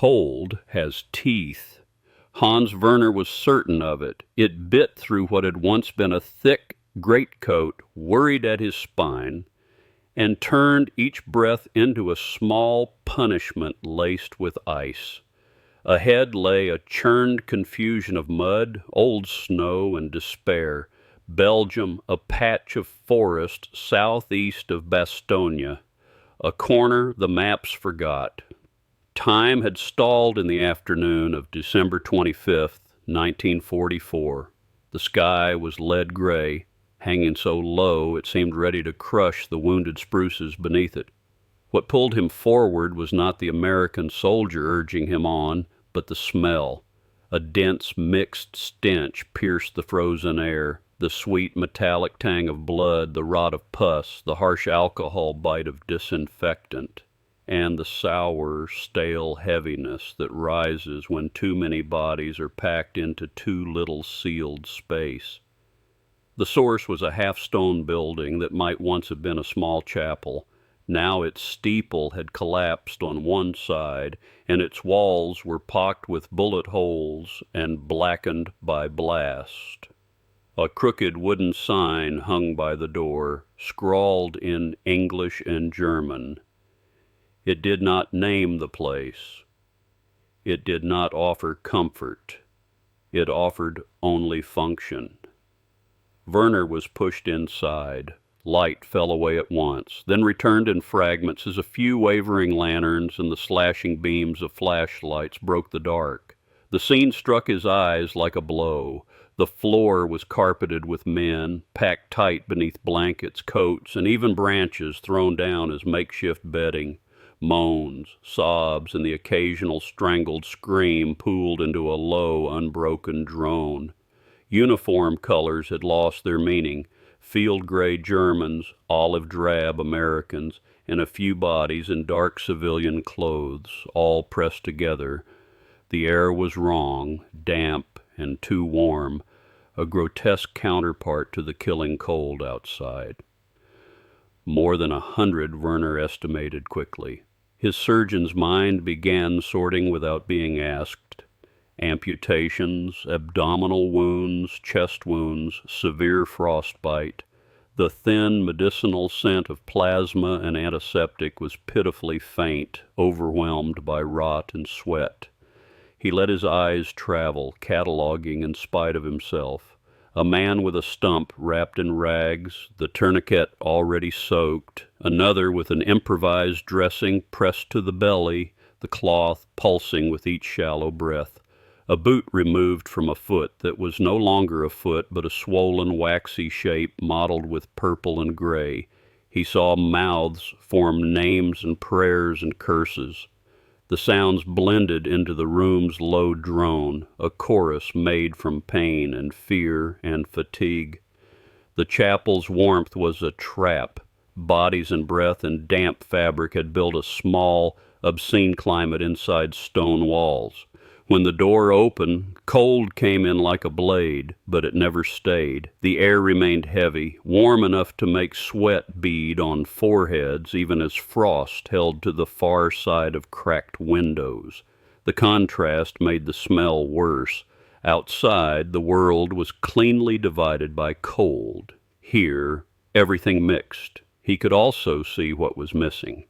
Cold has teeth. Hans Werner was certain of it. It bit through what had once been a thick greatcoat, worried at his spine, and turned each breath into a small punishment laced with ice. Ahead lay a churned confusion of mud, old snow, and despair. Belgium, a patch of forest southeast of Bastogne, a corner the maps forgot. Time had stalled in the afternoon of December 25th, 1944. The sky was lead gray, hanging so low it seemed ready to crush the wounded spruces beneath it. What pulled him forward was not the American soldier urging him on, but the smell. A dense, mixed stench pierced the frozen air, the sweet metallic tang of blood, the rot of pus, the harsh alcohol bite of disinfectant, and the sour, stale heaviness that rises when too many bodies are packed into too little sealed space. The source was a half-stone building that might once have been a small chapel. Now its steeple had collapsed on one side, and its walls were pocked with bullet holes and blackened by blast. A crooked wooden sign hung by the door, scrawled in English and German. It did not name the place. It did not offer comfort. It offered only function. Werner was pushed inside. Light fell away at once, then returned in fragments as a few wavering lanterns and the slashing beams of flashlights broke the dark. The scene struck his eyes like a blow. The floor was carpeted with men, packed tight beneath blankets, coats, and even branches thrown down as makeshift bedding. Moans, sobs, and the occasional strangled scream pooled into a low, unbroken drone. Uniform colors had lost their meaning. Field gray Germans, olive drab Americans, and a few bodies in dark civilian clothes, all pressed together. The air was wrong, damp, and too warm, a grotesque counterpart to the killing cold outside. More than 100, Werner estimated quickly. His surgeon's mind began sorting without being asked. Amputations, abdominal wounds, chest wounds, severe frostbite. The thin medicinal scent of plasma and antiseptic was pitifully faint, overwhelmed by rot and sweat. He let his eyes travel, cataloging in spite of himself. A man with a stump wrapped in rags, the tourniquet already soaked, another with an improvised dressing pressed to the belly, the cloth pulsing with each shallow breath. A boot removed from a foot that was no longer a foot but a swollen, waxy shape mottled with purple and gray. He saw mouths form names and prayers and curses. The sounds blended into the room's low drone, a chorus made from pain and fear and fatigue. The chapel's warmth was a trap. Bodies and breath and damp fabric had built a small, obscene climate inside stone walls. When the door opened, cold came in like a blade, but it never stayed. The air remained heavy, warm enough to make sweat bead on foreheads, even as frost held to the far side of cracked windows. The contrast made the smell worse. Outside, the world was cleanly divided by cold. Here, everything mixed. He could also see what was missing.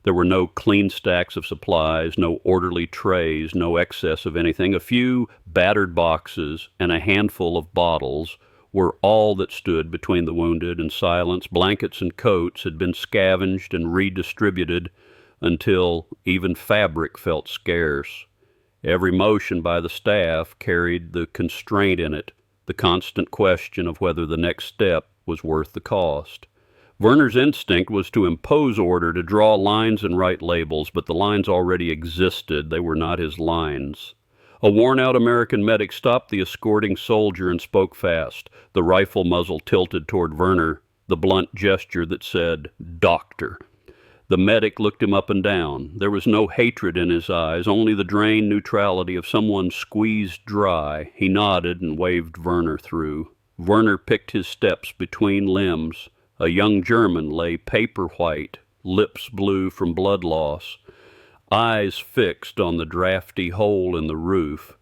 There were no clean stacks of supplies, no orderly trays, no excess of anything. A few battered boxes and a handful of bottles were all that stood between the wounded and silence. Blankets and coats had been scavenged and redistributed until even fabric felt scarce. Every motion by the staff carried the constraint in it, the constant question of whether the next step was worth the cost. Werner's instinct was to impose order, to draw lines and write labels, but the lines already existed. They were not his lines. A worn-out American medic stopped the escorting soldier and spoke fast, the rifle muzzle tilted toward Werner, the blunt gesture that said, "Doctor." The medic looked him up and down. There was no hatred in his eyes, only the drained neutrality of someone squeezed dry. He nodded and waved Werner through. Werner picked his steps between limbs. A young German lay paper white, lips blue from blood loss. eyes fixed on the drafty hole in the roof.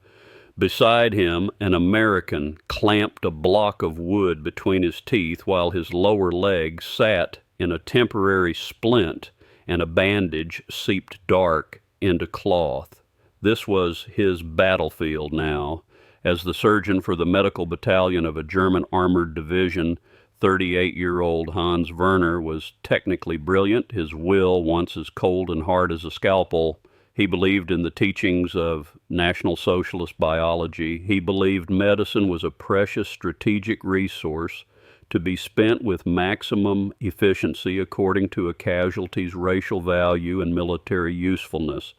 Beside him, an American clamped a block of wood between his teeth while his lower leg sat in a temporary splint and a bandage seeped dark into cloth. This was his battlefield now. As the surgeon for the medical battalion of a German armored division, 38-year-old Hans Werner was technically brilliant, his will once as cold and hard as a scalpel. He believed in the teachings of National Socialist biology. He believed medicine was a precious strategic resource to be spent with maximum efficiency according to a casualty's racial value and military usefulness.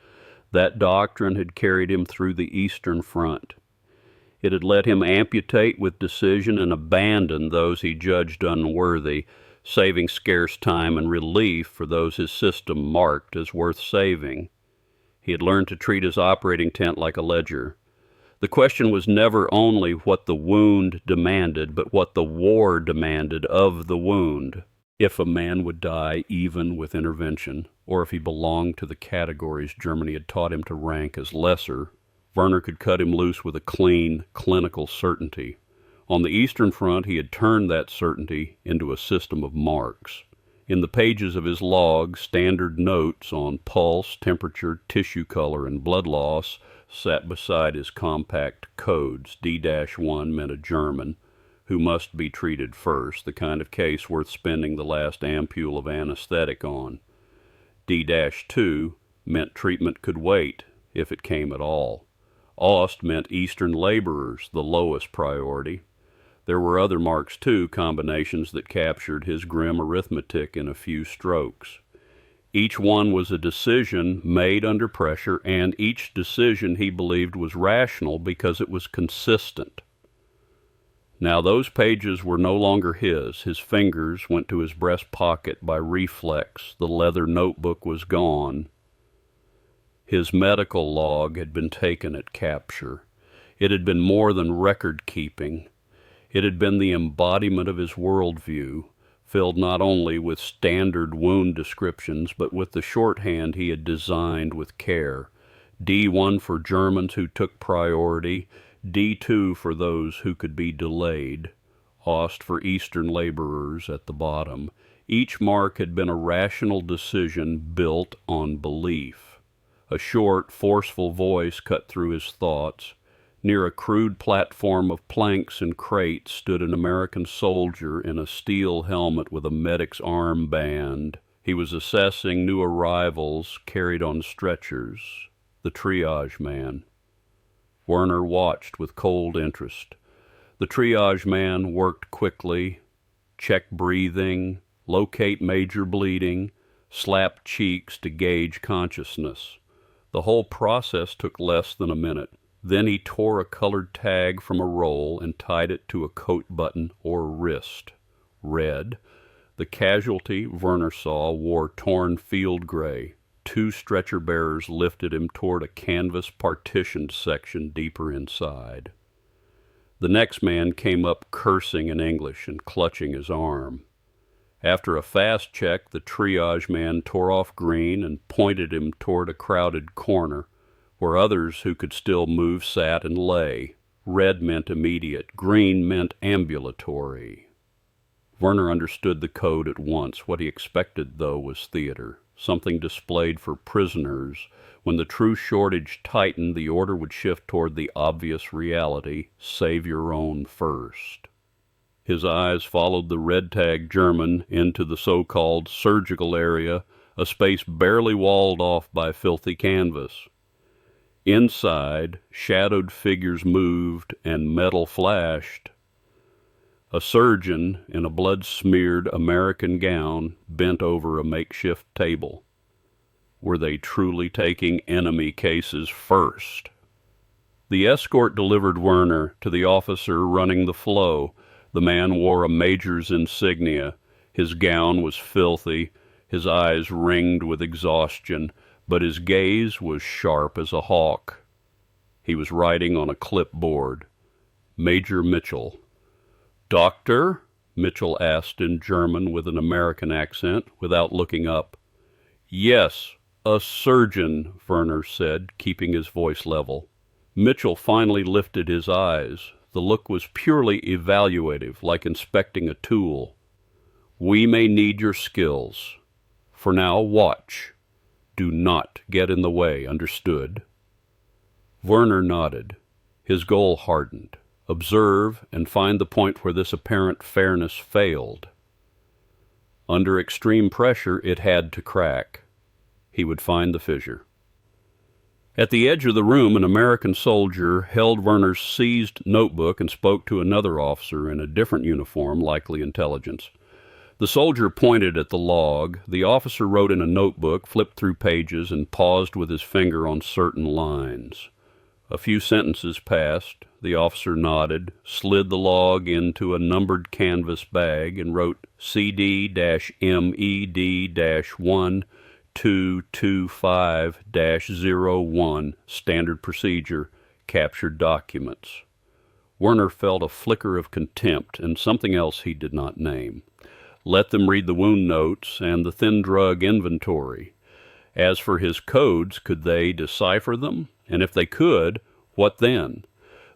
That doctrine had carried him through the Eastern Front. It had let him amputate with decision and abandon those he judged unworthy, saving scarce time and relief for those his system marked as worth saving. He had learned to treat his operating tent like a ledger. The question was never only what the wound demanded, but what the war demanded of the wound. If a man would die even with intervention, or if he belonged to the categories Germany had taught him to rank as lesser, Werner could cut him loose with a clean, clinical certainty. On the Eastern Front, he had turned that certainty into a system of marks. In the pages of his log, standard notes on pulse, temperature, tissue color, and blood loss sat beside his compact codes. D-1 meant a German who must be treated first, the kind of case worth spending the last ampule of anesthetic on. D-2 meant treatment could wait, if it came at all. Ost meant Eastern laborers, the lowest priority. There were other marks, too, combinations that captured his grim arithmetic in a few strokes. Each one was a decision made under pressure, and each decision he believed was rational because it was consistent. Now those pages were no longer his. His fingers went to his breast pocket by reflex. The leather notebook was gone. His medical log had been taken at capture. It had been more than record-keeping. It had been the embodiment of his worldview, filled not only with standard wound descriptions, but with the shorthand he had designed with care. D1 for Germans who took priority, D2 for those who could be delayed, Ost for Eastern laborers at the bottom. Each mark had been a rational decision built on belief. A short, forceful voice cut through his thoughts. Near a crude platform of planks and crates stood an American soldier in a steel helmet with a medic's armband. He was assessing new arrivals carried on stretchers, the triage man. Werner watched with cold interest. The triage man worked quickly, check breathing, locate major bleeding, slap cheeks to gauge consciousness. The whole process took less than a minute. Then he tore a colored tag from a roll and tied it to a coat button or wrist. Red. The casualty, Werner saw, wore torn field gray. 2 stretcher bearers lifted him toward a canvas partitioned section deeper inside. The next man came up cursing in English and clutching his arm. After a fast check, the triage man tore off green and pointed him toward a crowded corner, where others who could still move sat and lay. Red meant immediate, green meant ambulatory. Werner understood the code at once. What he expected, though, was theater, something displayed for prisoners. When the true shortage tightened, the order would shift toward the obvious reality: save your own first. His eyes followed the red-tagged German into the so-called surgical area, a space barely walled off by filthy canvas. Inside, shadowed figures moved and metal flashed. A surgeon in a blood-smeared American gown bent over a makeshift table. Were they truly taking enemy cases first? The escort delivered Werner to the officer running the flow. The man wore a major's insignia. His gown was filthy, his eyes ringed with exhaustion, but his gaze was sharp as a hawk. He was writing on a clipboard. Major Mitchell. "Doctor?" Mitchell asked in German with an American accent, without looking up. "Yes, A surgeon, Werner said, keeping his voice level. Mitchell finally lifted his eyes. The look was purely evaluative, like inspecting a tool. We may need your skills. For now, watch. Do not get in the way, understood? Werner nodded. His goal hardened. Observe and find the point where this apparent fairness failed. Under extreme pressure, it had to crack. He would find the fissure. At the edge of the room, an American soldier held Werner's seized notebook and spoke to another officer in a different uniform, likely intelligence. The soldier pointed at the log. The officer wrote in a notebook, flipped through pages, and paused with his finger on certain lines. A few sentences passed. The officer nodded, slid the log into a numbered canvas bag, and wrote CD-MED-1225-01, standard procedure, captured documents. Werner felt a flicker of contempt and something else he did not name. Let them read the wound notes and the thin drug inventory. As for his codes, could they decipher them? And if they could, what then?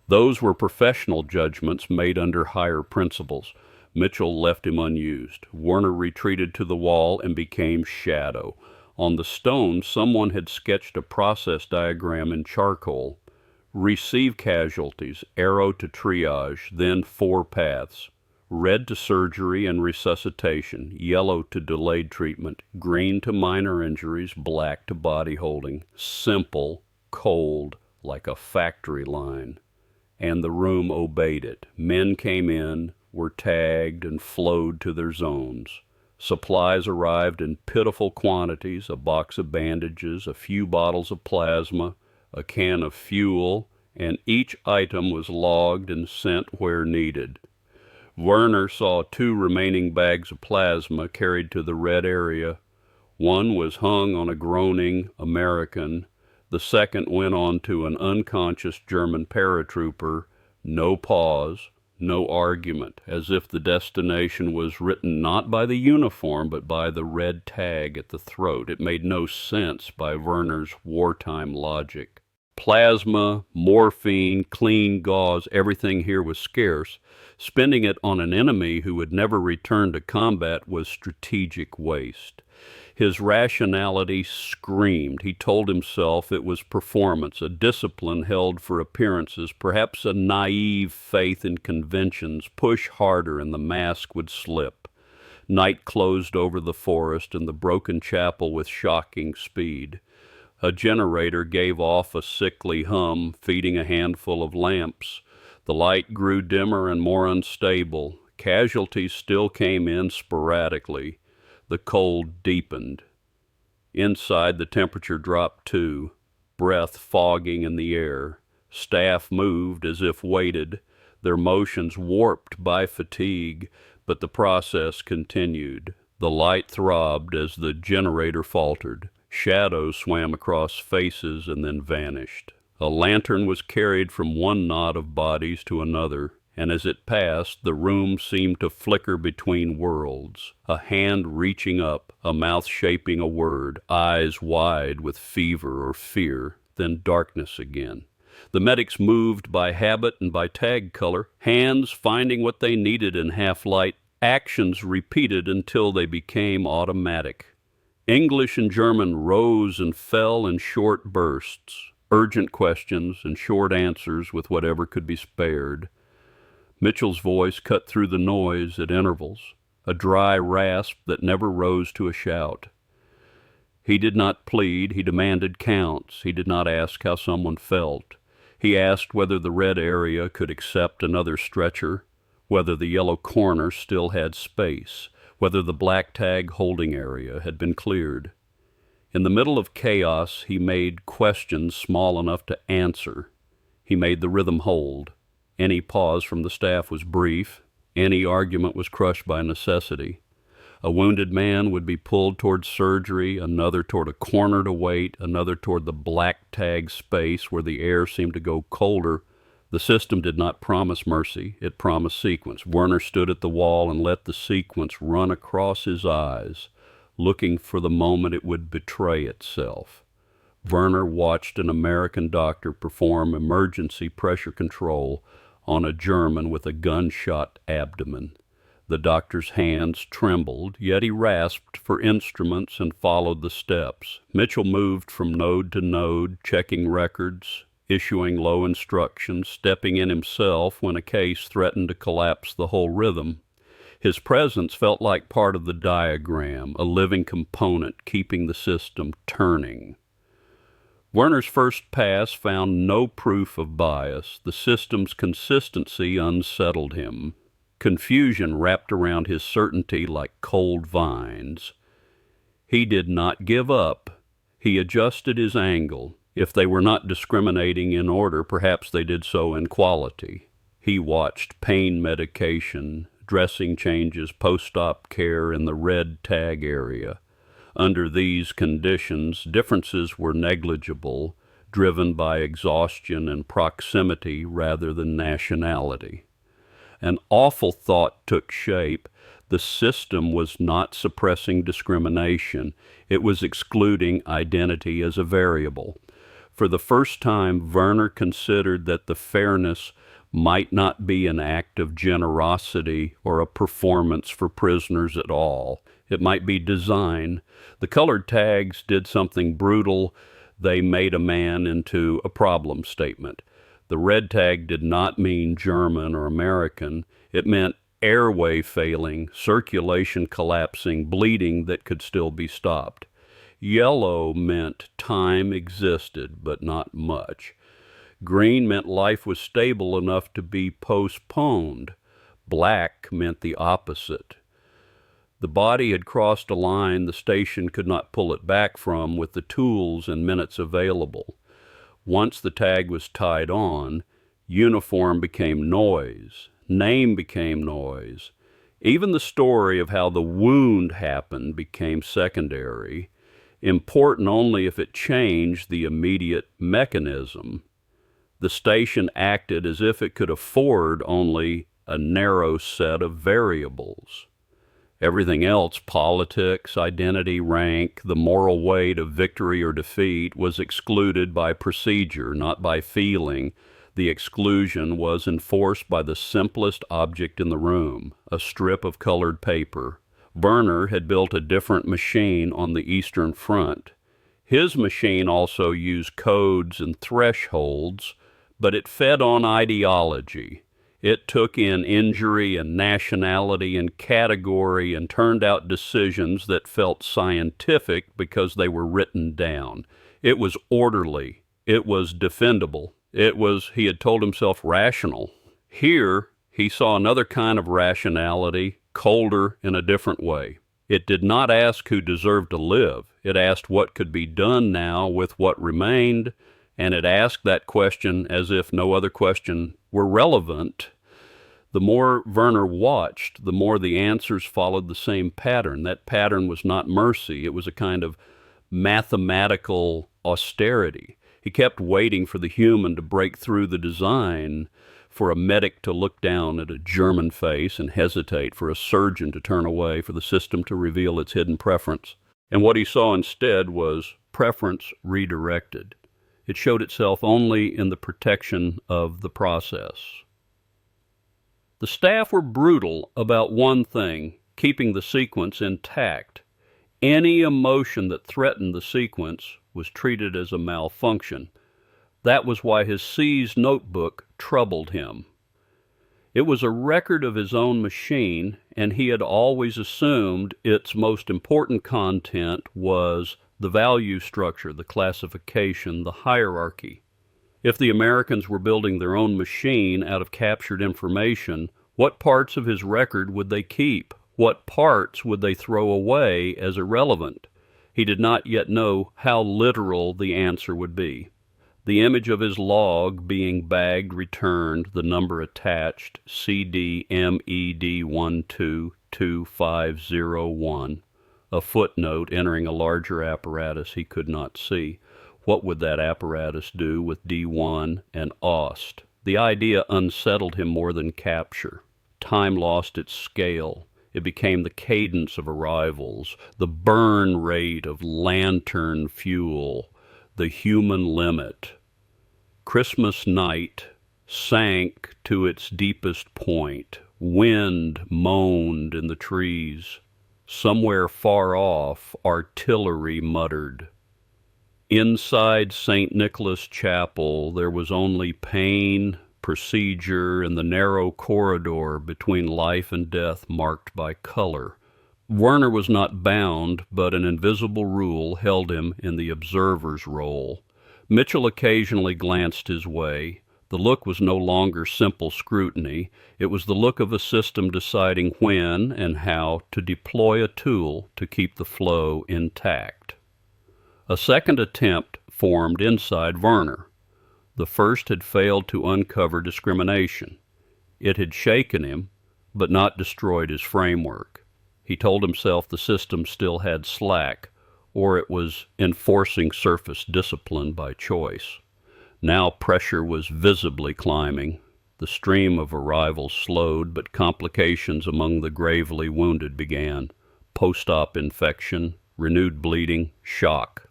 Those were professional judgments made under higher principles. Mitchell left him unused. Werner retreated to the wall and became shadow. On the stone, someone had sketched a process diagram in charcoal. Receive casualties, arrow to triage, then 4 paths. Red to surgery and resuscitation, yellow to delayed treatment, green to minor injuries, black to body holding. Simple, cold, like a factory line. And the room obeyed it. Men came in, were tagged, and flowed to their zones. Supplies arrived in pitiful quantities, a box of bandages, a few bottles of plasma, a can of fuel, and each item was logged and sent where needed. Werner saw 2 remaining bags of plasma carried to the red area. One was hung on a groaning American. The second went on to an unconscious German paratrooper. No pause, no argument, as if the destination was written not by the uniform but by the red tag at the throat. It made no sense by Werner's wartime logic. Plasma, morphine, clean gauze, everything here was scarce. Spending it on an enemy who would never return to combat was strategic waste. His rationality screamed. He told himself it was performance, a discipline held for appearances, perhaps a naive faith in conventions. Push harder and the mask would slip. Night closed over the forest and the broken chapel with shocking speed. A generator gave off a sickly hum, feeding a handful of lamps. The light grew dimmer and more unstable. Casualties still came in sporadically. The cold deepened. Inside, the temperature dropped too, breath fogging in the air. Staff moved as if weighted, their motions warped by fatigue, but the process continued. The light throbbed as the generator faltered. Shadows swam across faces and then vanished. A lantern was carried from one knot of bodies to another, and as it passed, the room seemed to flicker between worlds. A hand reaching up, a mouth shaping a word, eyes wide with fever or fear, then darkness again. The medics moved by habit and by tag color, hands finding what they needed in half-light, actions repeated until they became automatic. English and German rose and fell in short bursts, urgent questions and short answers with whatever could be spared. Mitchell's voice cut through the noise at intervals, a dry rasp that never rose to a shout. He did not plead, he demanded counts. He did not ask how someone felt. He asked whether the red area could accept another stretcher, whether the yellow corner still had space, whether the black tag holding area had been cleared. In the middle of chaos, he made questions small enough to answer. He made the rhythm hold. Any pause from the staff was brief. Any argument was crushed by necessity. A wounded man would be pulled toward surgery, another toward a corner to wait, another toward the black tag space where the air seemed to go colder. The system did not promise mercy, it promised sequence. Werner stood at the wall and let the sequence run across his eyes. looking for the moment it would betray itself. Werner watched an American doctor perform emergency pressure control on a German with a gunshot abdomen. The doctor's hands trembled, yet he rasped for instruments and followed the steps. Mitchell moved from node to node, checking records, issuing low instructions, stepping in himself when a case threatened to collapse the whole rhythm. His presence felt like part of the diagram, a living component keeping the system turning. Werner's first pass found no proof of bias. The system's consistency unsettled him. Confusion wrapped around his certainty like cold vines. He did not give up. He adjusted his angle. If they were not discriminating in order, perhaps they did so in quality. He watched pain medication, dressing changes, post-op care in the red tag area. Under these conditions, differences were negligible, driven by exhaustion and proximity rather than nationality. An awful thought took shape. The system was not suppressing discrimination. It was excluding identity as a variable. For the first time, Werner considered that the fairness might not be an act of generosity or a performance for prisoners at all. It might be design. The colored tags did something brutal. They made a man into a problem statement. The red tag did not mean German or American. It meant airway failing, circulation collapsing, bleeding that could still be stopped. Yellow meant time existed, but not much. Green meant life was stable enough to be postponed. Black meant the opposite. The body had crossed a line the station could not pull it back from with the tools and minutes available. Once the tag was tied on, uniform became noise, name became noise. Even the story of how the wound happened became secondary, important only if it changed the immediate mechanism. The station acted as if it could afford only a narrow set of variables. Everything else, politics, identity, rank, the moral weight of victory or defeat, was excluded by procedure, not by feeling. The exclusion was enforced by the simplest object in the room, a strip of colored paper. Werner had built a different machine on the Eastern Front. His machine also used codes and thresholds, but it fed on ideology. It took in injury and nationality and category and turned out decisions that felt scientific because they were written down. It was orderly. It was defendable. It was, he had told himself, rational. Here, he saw another kind of rationality, colder in a different way. It did not ask who deserved to live. It asked what could be done now with what remained, and it asked that question as if no other question were relevant. The more Werner watched, the more the answers followed the same pattern. That pattern was not mercy. It was a kind of mathematical austerity. He kept waiting for the human to break through the design, for a medic to look down at a German face and hesitate, for a surgeon to turn away, for the system to reveal its hidden preference. And what he saw instead was preference redirected. It showed itself only in the protection of the process. The staff were brutal about one thing, keeping the sequence intact. Any emotion that threatened the sequence was treated as a malfunction. That was why his seized notebook troubled him. It was a record of his own machine, and he had always assumed its most important content was the value structure, the classification, the hierarchy. If the Americans were building their own machine out of captured information, what parts of his record would they keep? What parts would they throw away as irrelevant? He did not yet know how literal the answer would be. The image of his log being bagged returned, the number attached, CDMED122501, a footnote entering a larger apparatus he could not see. What would that apparatus do with D1 and Ost? The idea unsettled him more than capture. Time lost its scale. It became the cadence of arrivals, the burn rate of lantern fuel, the human limit. Christmas night sank to its deepest point. Wind moaned in the trees. Somewhere far off, artillery muttered. Inside St. Nicholas Chapel, there was only pain, procedure, and the narrow corridor between life and death marked by color. Werner was not bound, but an invisible rule held him in the observer's role. Mitchell occasionally glanced his way. The look was no longer simple scrutiny. It was the look of a system deciding when and how to deploy a tool to keep the flow intact. A second attempt formed inside Werner. The first had failed to uncover discrimination. It had shaken him, but not destroyed his framework. He told himself the system still had slack, or it was enforcing surface discipline by choice. Now pressure was visibly climbing. The stream of arrivals slowed, but complications among the gravely wounded began. Post-op infection, renewed bleeding, shock.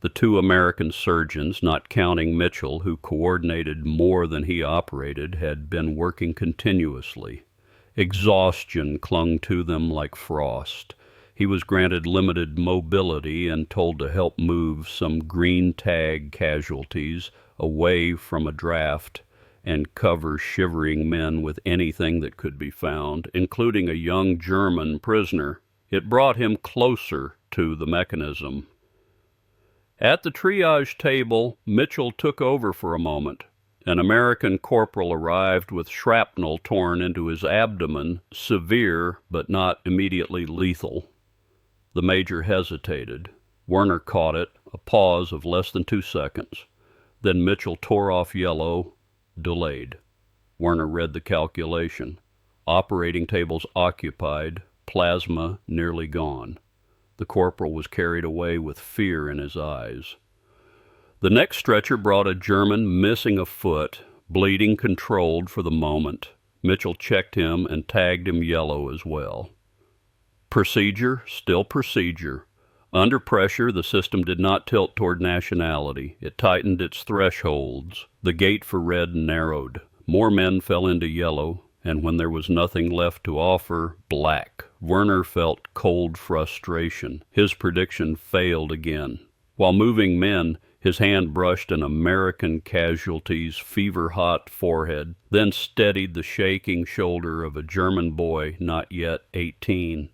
The two American surgeons, not counting Mitchell, who coordinated more than he operated, had been working continuously. Exhaustion clung to them like frost. He was granted limited mobility and told to help move some green tag casualties away from a draft and cover shivering men with anything that could be found, including a young German prisoner. It brought him closer to the mechanism. At the triage table, Mitchell took over for a moment. An American corporal arrived with shrapnel torn into his abdomen, severe but not immediately lethal. The major hesitated. Werner caught it, a pause of less than 2 seconds. Then Mitchell tore off yellow, delayed. Werner read the calculation. Operating tables occupied, plasma nearly gone. The corporal was carried away with fear in his eyes. The next stretcher brought a German missing a foot, bleeding controlled for the moment. Mitchell checked him and tagged him yellow as well. Procedure, still procedure. Under pressure, the system did not tilt toward nationality. It tightened its thresholds. The gate for red narrowed. More men fell into yellow, and when there was nothing left to offer, black. Werner felt cold frustration. His prediction failed again. While moving men, his hand brushed an American casualty's fever-hot forehead, then steadied the shaking shoulder of a German boy not yet 18.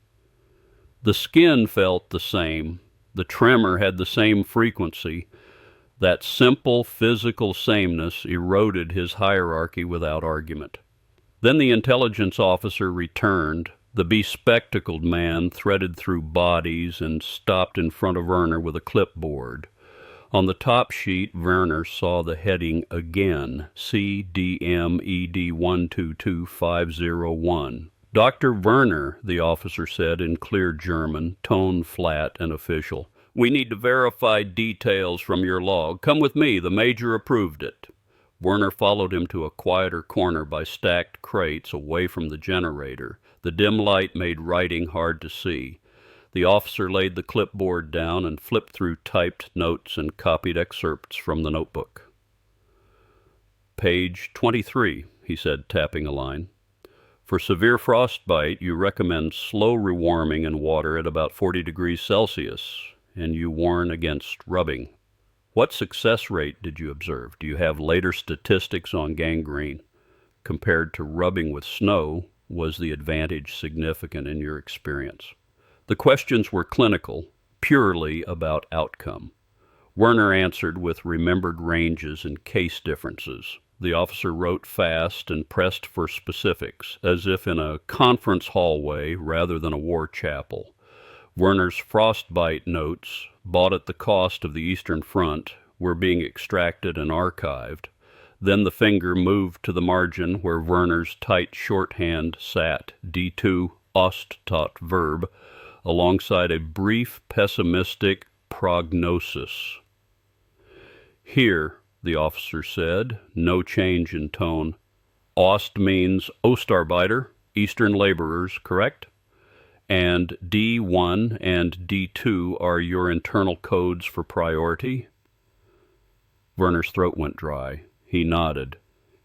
The skin felt the same. The tremor had the same frequency. That simple physical sameness eroded his hierarchy without argument. Then the intelligence officer returned. The bespectacled man threaded through bodies and stopped in front of Werner with a clipboard. On the top sheet, Werner saw the heading again, CDMED 122501. Dr. Werner, the officer said in clear German, tone flat and official. We need to verify details from your log. Come with me, the major approved it. Werner followed him to a quieter corner by stacked crates away from the generator. The dim light made writing hard to see. The officer laid the clipboard down and flipped through typed notes and copied excerpts from the notebook. Page 23, he said, tapping a line. For severe frostbite, you recommend slow rewarming in water at about 40 degrees Celsius, and you warn against rubbing. What success rate did you observe? Do you have later statistics on gangrene? Compared to rubbing with snow, was the advantage significant in your experience? The questions were clinical, purely about outcome. Werner answered with remembered ranges and case differences. The officer wrote fast and pressed for specifics, as if in a conference hallway rather than a war chapel. Werner's frostbite notes, bought at the cost of the Eastern Front, were being extracted and archived. Then the finger moved to the margin where Werner's tight shorthand sat, D2 Ostat verb, alongside a brief pessimistic prognosis. Here, the officer said, no change in tone. Ost means Ostarbeiter, Eastern laborers, correct? And D1 and D2 are your internal codes for priority? Werner's throat went dry. He nodded.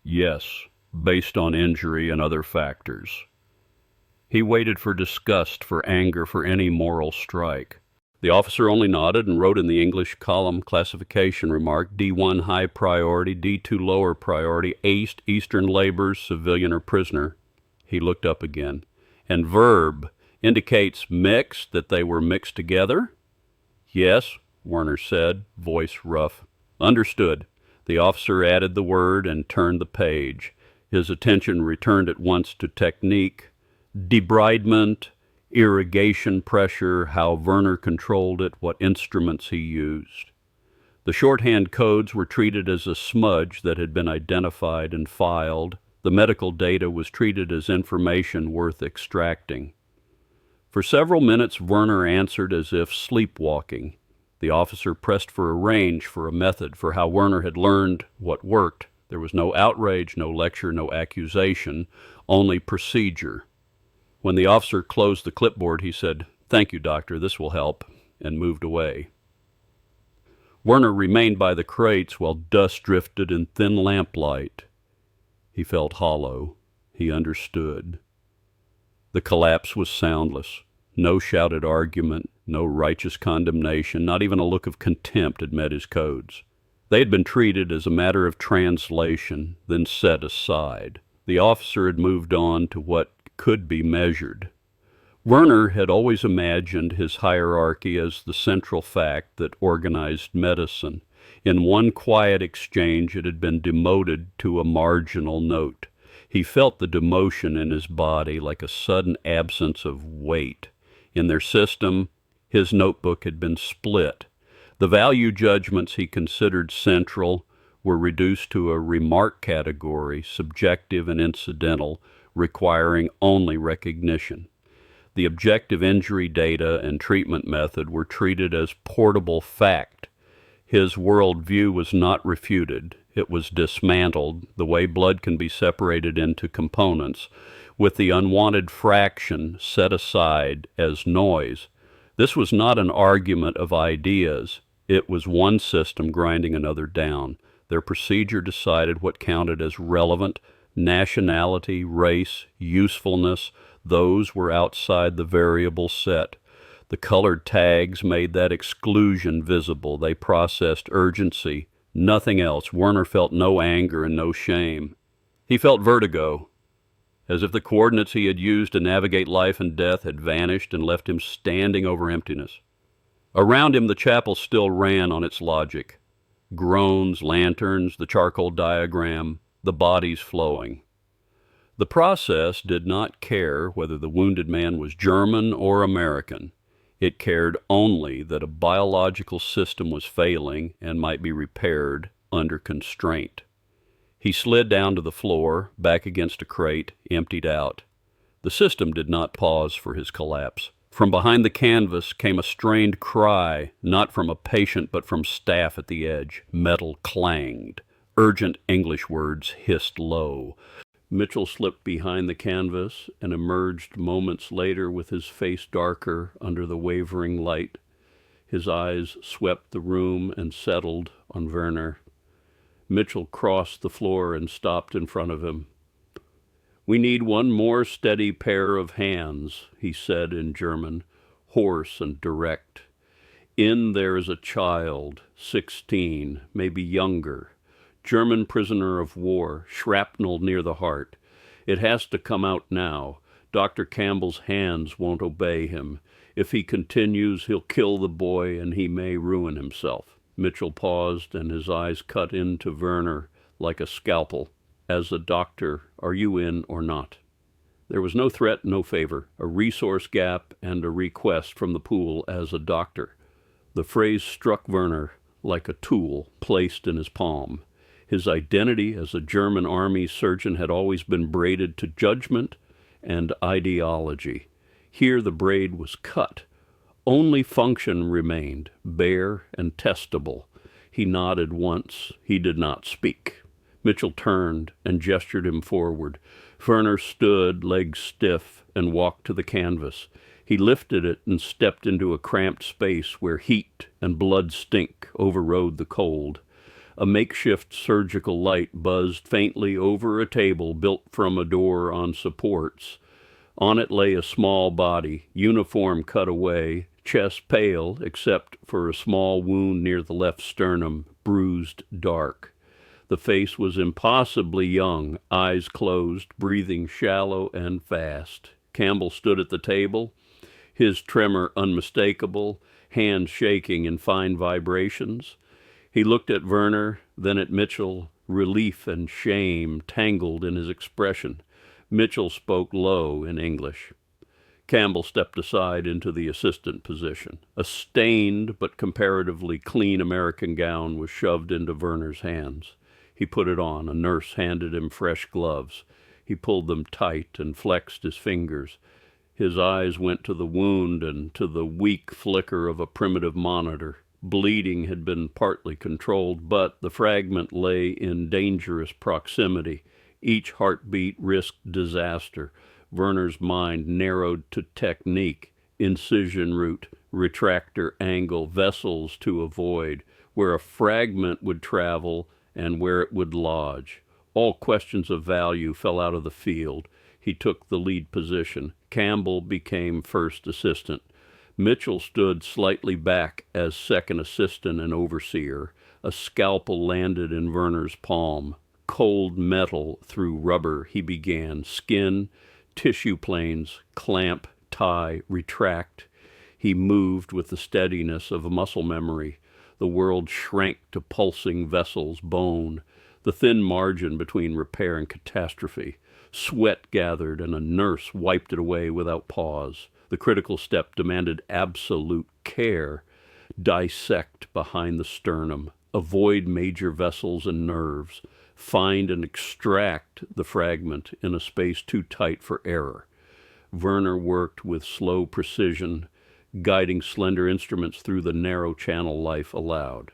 Yes, based on injury and other factors. He waited for disgust, for anger, for any moral strike. The officer only nodded and wrote in the English column classification remark, D1 high priority, D2 lower priority, Eastern laborers, civilian or prisoner. He looked up again. And verb indicates mixed, that they were mixed together? Yes, Werner said, voice rough. Understood. The officer added the word and turned the page. His attention returned at once to technique, debridement, irrigation pressure, how Werner controlled it, what instruments he used. The shorthand codes were treated as a smudge that had been identified and filed. The medical data was treated as information worth extracting. For several minutes, Werner answered as if sleepwalking. The officer pressed for a range, for a method, for how Werner had learned what worked. There was no outrage, no lecture, no accusation, only procedure. When the officer closed the clipboard, he said, "Thank you, doctor, this will help," and moved away. Werner remained by the crates while dust drifted in thin lamplight. He felt hollow. He understood. The collapse was soundless. No shouted argument, no righteous condemnation, not even a look of contempt had met his codes. They had been treated as a matter of translation, then set aside. The officer had moved on to what could be measured. Werner had always imagined his hierarchy as the central fact that organized medicine. In one quiet exchange it had been demoted to a marginal note. He felt the demotion in his body like a sudden absence of weight. In their system, his notebook had been split. The value judgments he considered central were reduced to a remark category, subjective and incidental, requiring only recognition. The objective injury data and treatment method were treated as portable fact. His worldview was not refuted. It was dismantled, the way blood can be separated into components, with the unwanted fraction set aside as noise. This was not an argument of ideas. It was one system grinding another down. Their procedure decided what counted as relevant, nationality, race, usefulness. Those were outside the variable set. The colored tags made that exclusion visible. They processed urgency. Nothing else. Werner felt no anger and no shame. He felt vertigo, as if the coordinates he had used to navigate life and death had vanished and left him standing over emptiness. Around him the chapel still ran on its logic. Groans, lanterns, the charcoal diagram, the bodies flowing. The process did not care whether the wounded man was German or American. It cared only that a biological system was failing and might be repaired under constraint. He slid down to the floor, back against a crate, emptied out. The system did not pause for his collapse. From behind the canvas came a strained cry, not from a patient but from staff at the edge. Metal clanged. Urgent English words hissed low. Mitchell slipped behind the canvas and emerged moments later with his face darker under the wavering light. His eyes swept the room and settled on Werner. Mitchell crossed the floor and stopped in front of him. "We need one more steady pair of hands," he said in German, hoarse and direct. "In there is a child, 16, maybe younger. German prisoner of war, shrapnel near the heart. It has to come out now. Dr. Campbell's hands won't obey him. If he continues, he'll kill the boy and he may ruin himself." Mitchell paused and his eyes cut into Werner like a scalpel. "As a doctor, are you in or not?" There was no threat, no favor, a resource gap and a request from the pool as a doctor. The phrase struck Werner like a tool placed in his palm. His identity as a German army surgeon had always been braided to judgment and ideology. Here the braid was cut. Only function remained, bare and testable. He nodded once. He did not speak. Mitchell turned and gestured him forward. Werner stood, legs stiff, and walked to the canvas. He lifted it and stepped into a cramped space where heat and blood stink overrode the cold. A makeshift surgical light buzzed faintly over a table built from a door on supports. On it lay a small body, uniform cut away, chest pale except for a small wound near the left sternum, bruised dark. The face was impossibly young, eyes closed, breathing shallow and fast. Campbell stood at the table, his tremor unmistakable, hands shaking in fine vibrations. He looked at Werner, then at Mitchell, relief and shame tangled in his expression. Mitchell spoke low in English. Campbell stepped aside into the assistant position. A stained but comparatively clean American gown was shoved into Werner's hands. He put it on. A nurse handed him fresh gloves. He pulled them tight and flexed his fingers. His eyes went to the wound and to the weak flicker of a primitive monitor. Bleeding had been partly controlled, but the fragment lay in dangerous proximity. Each heartbeat risked disaster. Werner's mind narrowed to technique, incision route, retractor angle, vessels to avoid, where a fragment would travel and where it would lodge. All questions of value fell out of the field. He took the lead position. Campbell became first assistant. Mitchell stood slightly back as second assistant and overseer. A scalpel landed in Werner's palm. Cold metal through rubber, he began. Skin, tissue planes, clamp, tie, retract. He moved with the steadiness of a muscle memory. The world shrank to pulsing vessels, bone, the thin margin between repair and catastrophe. Sweat gathered, and a nurse wiped it away without pause. The critical step demanded absolute care. Dissect behind the sternum. Avoid major vessels and nerves. Find and extract the fragment in a space too tight for error. Werner worked with slow precision, guiding slender instruments through the narrow channel life allowed.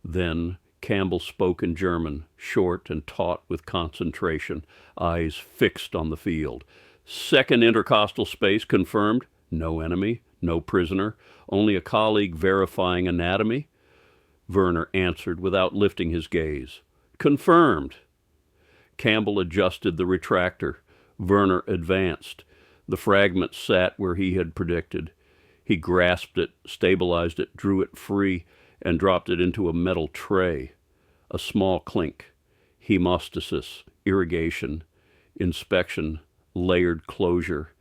Then Campbell spoke in German, short and taut with concentration, eyes fixed on the field. Second intercostal space confirmed. No enemy, no prisoner, only a colleague verifying anatomy. Werner answered without lifting his gaze. Confirmed. Campbell adjusted the retractor. Werner advanced. The fragment sat where he had predicted. He grasped it, stabilized it, drew it free, and dropped it into a metal tray. A small clink. Hemostasis, irrigation, inspection, layered closure.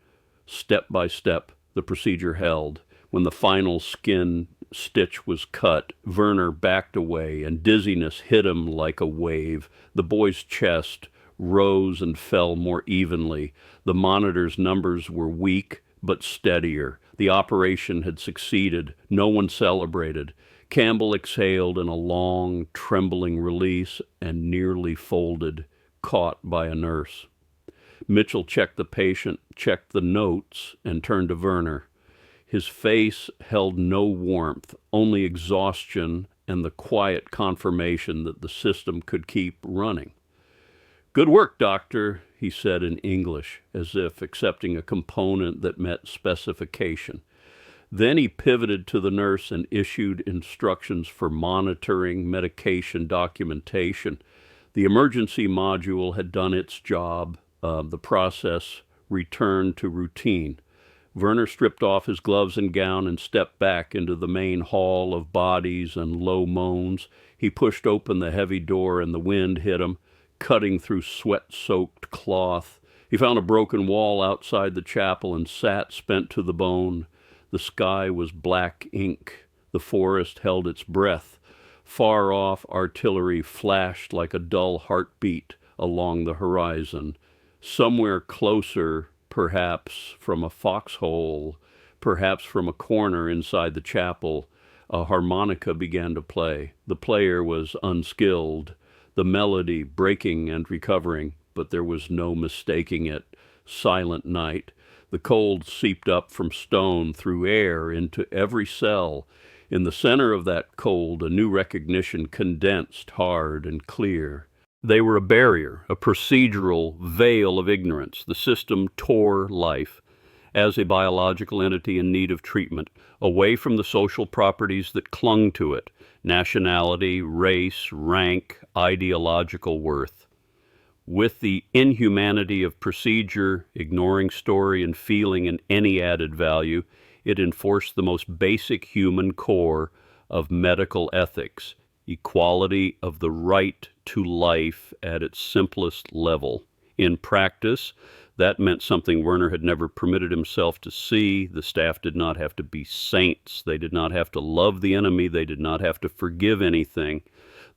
Step by step, the procedure held. When the final skin stitch was cut, Werner backed away, and dizziness hit him like a wave. The boy's chest rose and fell more evenly. The monitor's numbers were weak, but steadier. The operation had succeeded. No one celebrated. Campbell exhaled in a long, trembling release and nearly folded, caught by a nurse. Mitchell checked the patient, checked the notes, and turned to Werner. His face held no warmth, only exhaustion and the quiet confirmation that the system could keep running. Good work, doctor, he said in English, as if accepting a component that met specification. Then he pivoted to the nurse and issued instructions for monitoring, medication, documentation. The emergency module had done its job. The process returned to routine. Werner stripped off his gloves and gown and stepped back into the main hall of bodies and low moans. He pushed open the heavy door and the wind hit him, cutting through sweat-soaked cloth. He found a broken wall outside the chapel and sat spent to the bone. The sky was black ink. The forest held its breath. Far off, artillery flashed like a dull heartbeat along the horizon. Somewhere closer, perhaps from a foxhole, perhaps from a corner inside the chapel, a harmonica began to play. The player was unskilled, the melody breaking and recovering, but there was no mistaking it. Silent night. The cold seeped up from stone through air into every cell. In the center of that cold, a new recognition condensed hard and clear. They were a barrier, a procedural veil of ignorance. The system tore life, as a biological entity in need of treatment, away from the social properties that clung to it: nationality, race, rank, ideological worth. With the inhumanity of procedure, ignoring story and feeling and any added value, it enforced the most basic human core of medical ethics: equality of the right to life at its simplest level. In practice, that meant something Werner had never permitted himself to see. The staff did not have to be saints. They did not have to love the enemy. They did not have to forgive anything.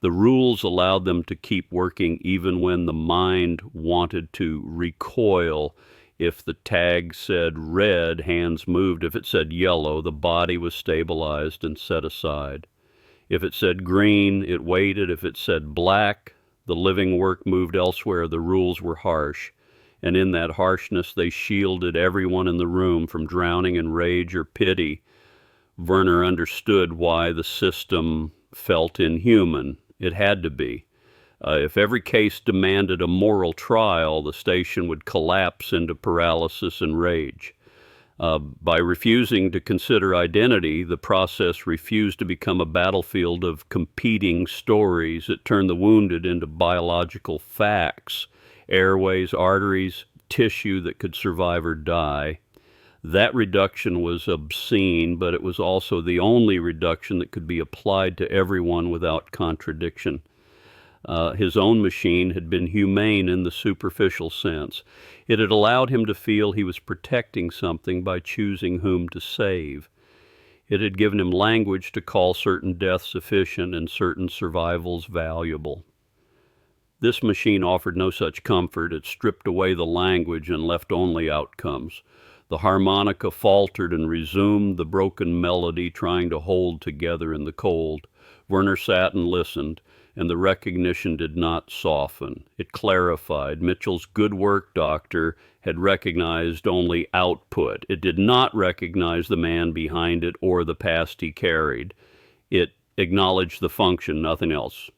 The rules allowed them to keep working even when the mind wanted to recoil. If the tag said red, hands moved. If it said yellow, the body was stabilized and set aside. If it said green, it waited. If it said black, the living work moved elsewhere. The rules were harsh, and in that harshness they shielded everyone in the room from drowning in rage or pity. Werner understood why the system felt inhuman. It had to be. If every case demanded a moral trial, the station would collapse into paralysis and rage. By refusing to consider identity, the process refused to become a battlefield of competing stories. It turned the wounded into biological facts: airways, arteries, tissue that could survive or die. That reduction was obscene, but it was also the only reduction that could be applied to everyone without contradiction. His own machine had been humane in the superficial sense. It had allowed him to feel he was protecting something by choosing whom to save. It had given him language to call certain deaths efficient and certain survivals valuable. This machine offered no such comfort. It stripped away the language and left only outcomes. The harmonica faltered and resumed the broken melody, trying to hold together in the cold. Werner sat and listened, and the recognition did not soften. It clarified. Mitchell's "good work, doctor" had recognized only output. It did not recognize the man behind it or the past he carried. It acknowledged the function, nothing else.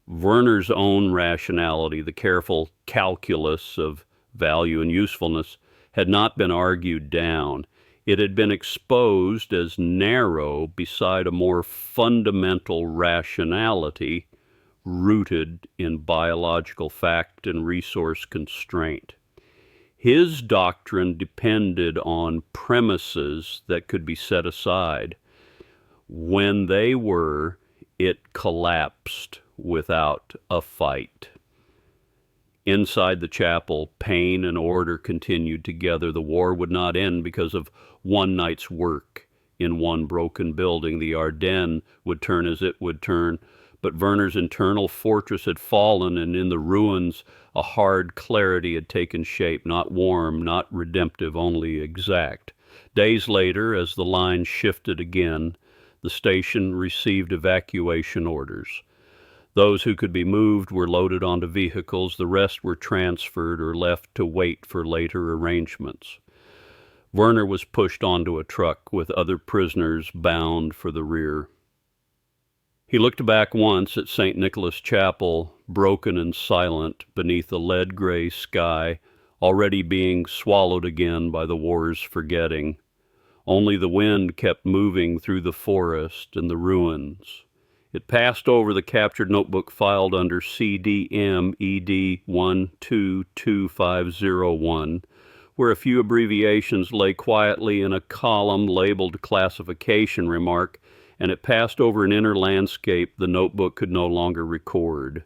Werner's own rationality, the careful calculus of value and usefulness, had not been argued down. It had been exposed as narrow beside a more fundamental rationality rooted in biological fact and resource constraint. His doctrine depended on premises that could be set aside. When they were, it collapsed without a fight. Inside the chapel, pain and order continued together. The war would not end because of one night's work in one broken building. The Ardennes would turn as it would turn, but Werner's internal fortress had fallen, and in the ruins a hard clarity had taken shape, not warm, not redemptive, only exact. Days later, as the line shifted again, the station received evacuation orders. Those who could be moved were loaded onto vehicles. The rest were transferred or left to wait for later arrangements. Werner was pushed onto a truck with other prisoners bound for the rear. He looked back once at St. Nicholas Chapel, broken and silent beneath a lead-gray sky, already being swallowed again by the war's forgetting. Only the wind kept moving through the forest and the ruins. It passed over the captured notebook filed under CDM ED 122501, where a few abbreviations lay quietly in a column labeled classification remark, and it passed over an inner landscape the notebook could no longer record.